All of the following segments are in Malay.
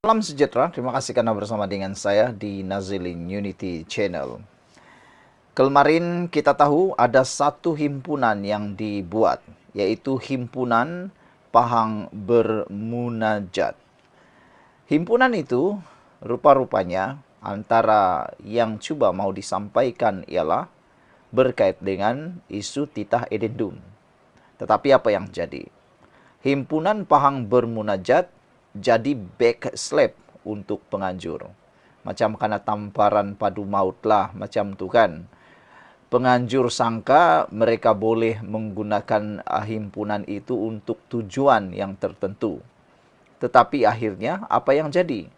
Salam sejahtera, terima kasih karena bersama dengan saya di Nazilin Unity Channel. Kemarin kita tahu ada satu himpunan yang dibuat, yaitu Himpunan Pahang Bermunajat. Himpunan itu rupa-rupanya antara yang coba mau disampaikan ialah berkait dengan isu titah edendum. Tetapi apa yang jadi? Himpunan Pahang Bermunajat jadi backslap untuk penganjur. Macam kena tamparan padu maut lah, macam tu kan. Penganjur sangka mereka boleh menggunakan himpunan itu untuk tujuan yang tertentu. Tetapi akhirnya apa yang jadi?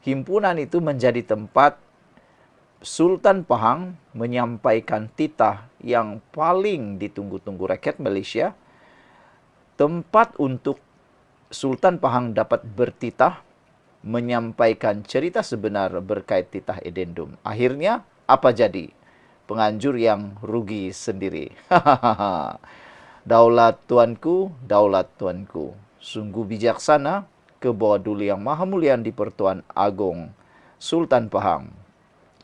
Himpunan itu menjadi tempat Sultan Pahang menyampaikan titah yang paling ditunggu-tunggu rakyat Malaysia, tempat untuk Sultan Pahang dapat bertitah menyampaikan cerita sebenar berkait titah edendum. Akhirnya apa jadi? Penganjur yang rugi sendiri. Daulat tuanku, daulat tuanku. Sungguh bijaksana kebawa duli yang maha mulia di Pertuan Agong Sultan Pahang.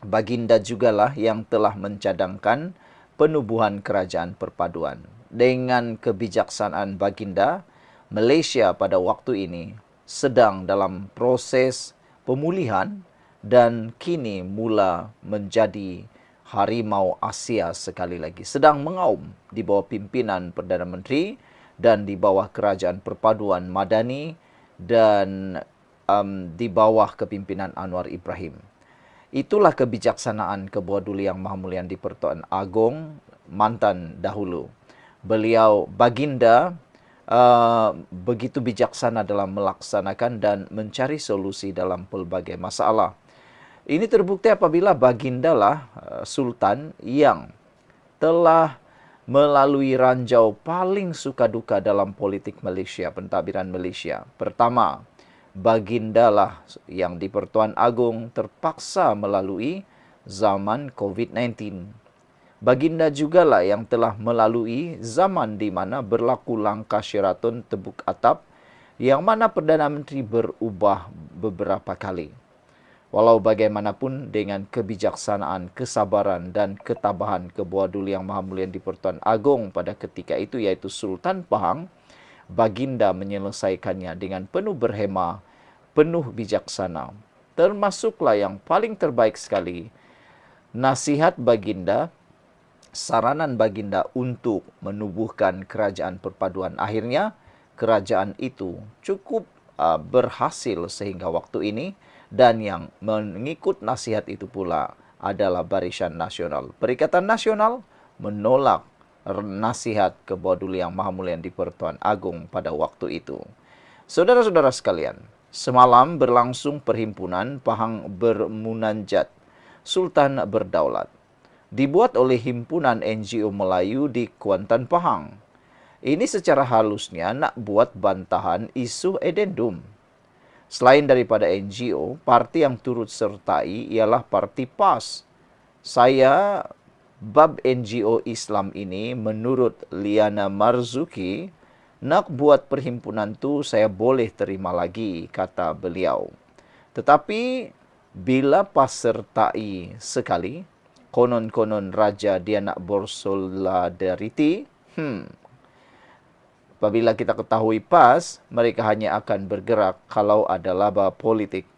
Baginda jugalah yang telah mencadangkan penubuhan kerajaan perpaduan. Dengan kebijaksanaan Baginda, Malaysia pada waktu ini sedang dalam proses pemulihan dan kini mula menjadi harimau Asia sekali lagi. Sedang mengaum di bawah pimpinan Perdana Menteri dan di bawah kerajaan perpaduan Madani dan di bawah kepimpinan Anwar Ibrahim. Itulah kebijaksanaan Ketua Duli Yang Maha Mulia di Pertuan Agong mantan dahulu. Beliau Baginda begitu bijaksana dalam melaksanakan dan mencari solusi dalam pelbagai masalah. Ini terbukti apabila Baginda lah Sultan yang telah melalui ranjau paling suka duka dalam politik Malaysia, pentadbiran Malaysia. Pertama, Baginda lah yang di Pertuan Agong terpaksa melalui zaman COVID-19. Baginda jugalah yang telah melalui zaman di mana berlaku langkah Sheraton Tebuk Atap yang mana Perdana Menteri berubah beberapa kali. Walau bagaimanapun dengan kebijaksanaan, kesabaran dan ketabahan Ketua Duli Yang Maha Mulia di Pertuan Agong pada ketika itu yaitu Sultan Pahang, Baginda menyelesaikannya dengan penuh berhema, penuh bijaksana. Termasuklah yang paling terbaik sekali, nasihat Baginda, saranan Baginda untuk menubuhkan kerajaan perpaduan. Akhirnya, kerajaan itu cukup berhasil sehingga waktu ini dan yang mengikut nasihat itu pula adalah Barisan Nasional. Perikatan Nasional menolak nasihat Ketua Duli Yang Maha Mulia di Pertuan Agong pada waktu itu. Saudara-saudara sekalian, semalam berlangsung perhimpunan Pahang Bermunajat, Sultan Berdaulat. Dibuat oleh Himpunan NGO Melayu di Kuantan Pahang. Ini secara halusnya nak buat bantahan isu edendum. Selain daripada NGO, parti yang turut sertai ialah Parti PAS. Saya, bab NGO Islam ini menurut Liana Marzuki, nak buat perhimpunan tu saya boleh terima lagi, kata beliau. Tetapi bila PAS sertai sekali, konon-konon raja dia nak bersolidariti. Apabila kita ketahui PAS, mereka hanya akan bergerak kalau ada laba politik.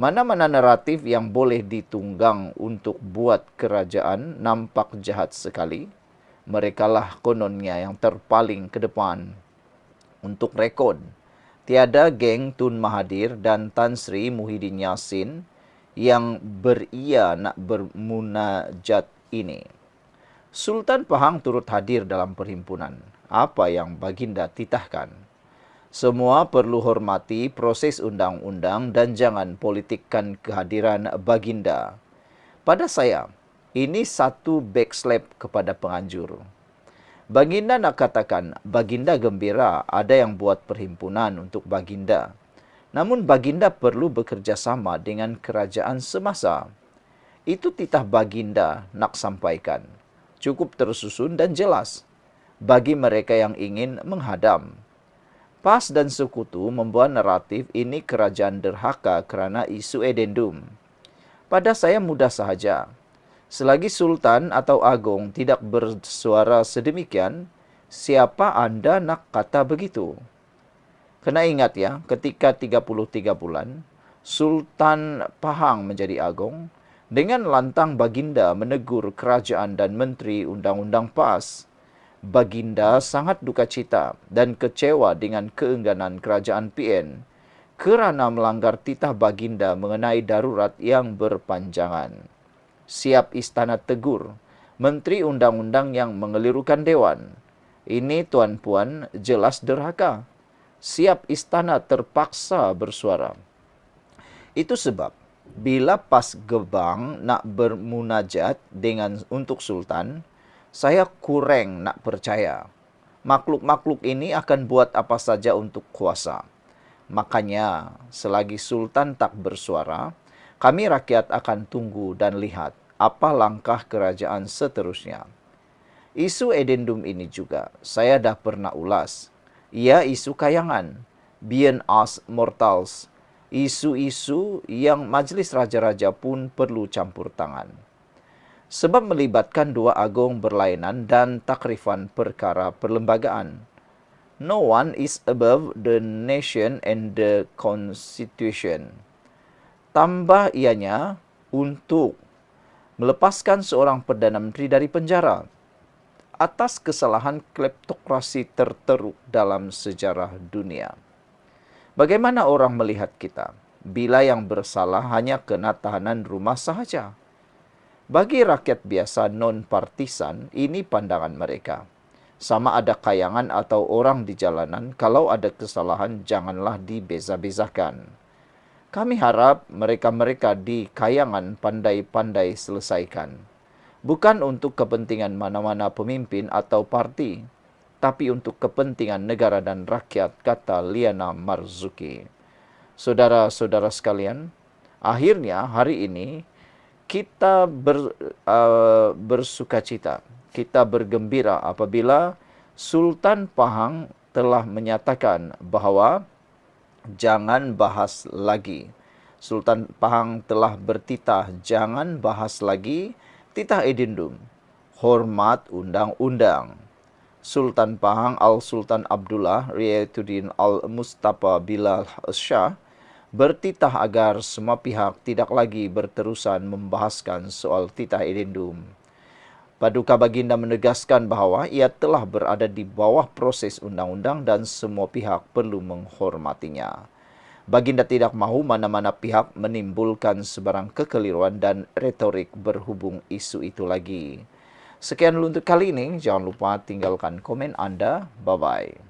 Mana-mana naratif yang boleh ditunggang untuk buat kerajaan nampak jahat sekali. Merekalah kononnya yang terpaling ke depan. Untuk rekod, tiada geng Tun Mahathir dan Tan Sri Muhyiddin Yassin yang beria nak bermunajat ini. Sultan Pahang turut hadir dalam perhimpunan. Apa yang Baginda titahkan? Semua perlu hormati proses undang-undang dan jangan politikkan kehadiran Baginda. Pada saya, ini satu backslap kepada penganjur. Baginda nak katakan, Baginda gembira ada yang buat perhimpunan untuk Baginda. Namun Baginda perlu bekerjasama dengan kerajaan semasa. Itu titah Baginda nak sampaikan. Cukup tersusun dan jelas bagi mereka yang ingin menghadam. PAS dan sekutu membuat naratif ini kerajaan derhaka kerana isu edendum. Pada saya mudah sahaja. Selagi Sultan atau Agung tidak bersuara sedemikian, siapa Anda nak kata begitu? Kena ingat ya, ketika 33 bulan, Sultan Pahang menjadi Agung, dengan lantang Baginda menegur kerajaan dan menteri undang-undang PAS. Baginda sangat duka cita dan kecewa dengan keengganan kerajaan PN kerana melanggar titah Baginda mengenai darurat yang berpanjangan. Siap istana tegur menteri undang-undang yang mengelirukan dewan. Ini Tuan Puan jelas derhaka. Siap istana terpaksa bersuara. Itu sebab bila PAS Gebang nak bermunajat untuk Sultan, saya kurang nak percaya. Makhluk-makhluk ini akan buat apa saja untuk kuasa. Makanya, selagi Sultan tak bersuara, kami rakyat akan tunggu dan lihat apa langkah kerajaan seterusnya. Isu edendum ini juga saya dah pernah ulas. Ia isu kayangan, bien as mortals, isu-isu yang Majlis Raja-Raja pun perlu campur tangan. Sebab melibatkan dua agung berlainan dan takrifan perkara perlembagaan. No one is above the nation and the constitution. Tambah ianya untuk melepaskan seorang Perdana Menteri dari penjara atas kesalahan kleptokrasi terteruk dalam sejarah dunia. Bagaimana orang melihat kita bila yang bersalah hanya kena tahanan rumah sahaja? Bagi rakyat biasa non-partisan, ini pandangan mereka. Sama ada kayangan atau orang di jalanan, kalau ada kesalahan janganlah dibeza-bezakan. Kami harap mereka-mereka di kayangan pandai-pandai selesaikan. Bukan untuk kepentingan mana-mana pemimpin atau parti, tapi untuk kepentingan negara dan rakyat, kata Liana Marzuki. Saudara-saudara sekalian, akhirnya hari ini kita bersukacita, kita bergembira apabila Sultan Pahang telah menyatakan bahawa jangan bahas lagi. Sultan Pahang telah bertitah jangan bahas lagi titah edendum, hormat undang-undang. Sultan Pahang Al-Sultan Abdullah Riayatuddin Al-Mustafa Bilal Shah bertitah agar semua pihak tidak lagi berterusan membahaskan soal titah edendum. Paduka Baginda menegaskan bahawa ia telah berada di bawah proses undang-undang dan semua pihak perlu menghormatinya. Baginda tidak mahu mana-mana pihak menimbulkan sebarang kekeliruan dan retorik berhubung isu itu lagi. Sekian dulu untuk kali ini. Jangan lupa tinggalkan komen Anda. Bye-bye.